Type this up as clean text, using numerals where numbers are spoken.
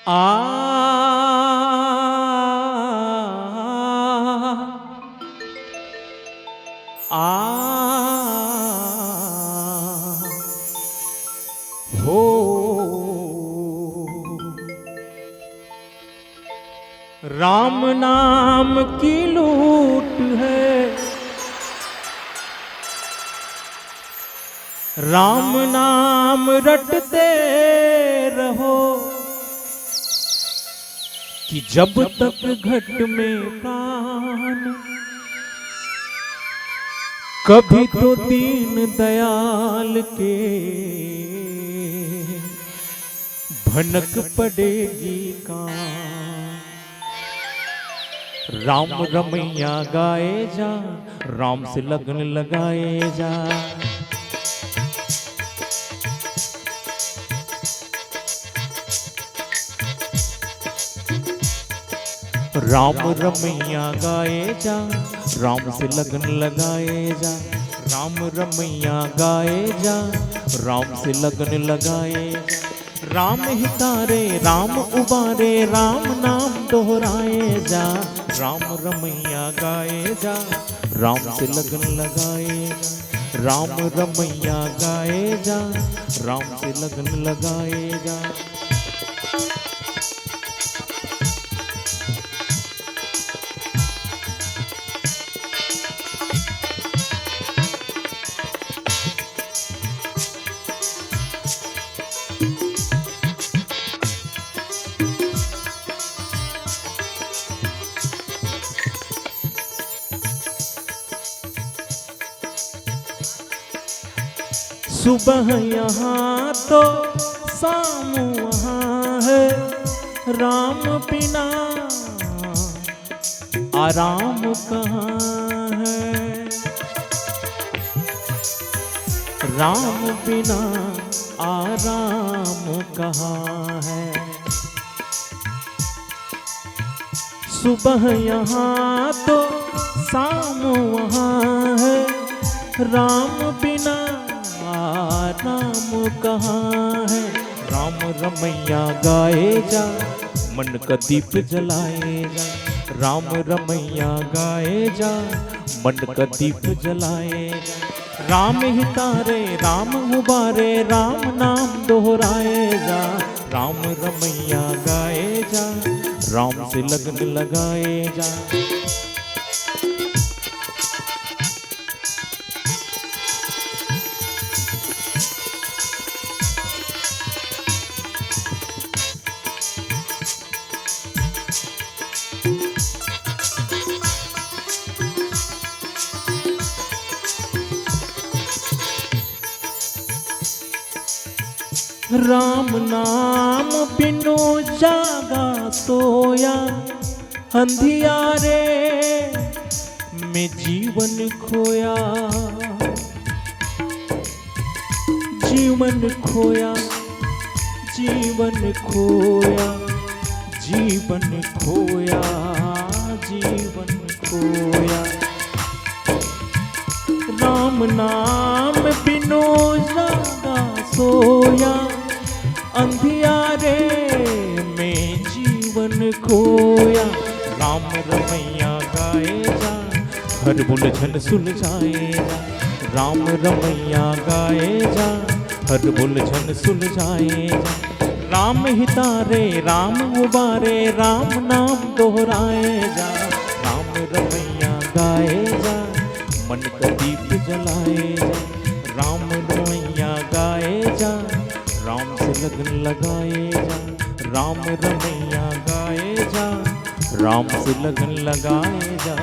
आ हो राम नाम की लूट है, राम नाम रटते रहो कि जब तक घट में प्राण, कभी तो दीन दयाल के भनक पड़ेगी कान। राम रमैया गाए जा, राम से लगन लगाए जा। राम रमैया गाए जा, राम से लगन लगाए जा। राम रमैया गाए जा, राम से लगन लगाए जा। राम ही तारे राम उबारे, राम नाम दोहराए जा। राम रमैया गाए जा, राम से लगन लगाए जा। राम रमैया गाए जा, राम से लगन लगाए जा। सुबह यहाँ तो शाम वहाँ है, राम बिना आराम कहाँ है। राम बिना आराम कहाँ है। सुबह यहाँ तो शाम वहाँ है, राम बिना राम कहाँ है। राम रमैया गाए जा, मन का दीप जलाए जा। राम रमैया गाए जा, मन का दीप जलाए जा। राम ही तारे राम उबारे, राम नाम दोहराए जा। राम रमैया गाए जा, राम से लगन लगाए जा। राम नाम बिनु जागा सोया, अंधियारे में जीवन खोया। जीवन खोया, जीवन खोया, जीवन खोया, जीवन खोया। राम नाम बिनु जागा सोया, अंधियारे में जीवन खोया। राम रमैया गाए जा, हर उलझन सुलझाए जा। राम रमैया गाए जा, हर उलझन सुलझाए जा। राम ही तारे राम उबारे, राम नाम दोहराए जा। राम रमैया गाए जा, मन का दीप जलाए जा। राम रमैया गाए जा, राम से लगन लगाए जा। राम रमैया गाए जा, राम से लगन लगाए जा।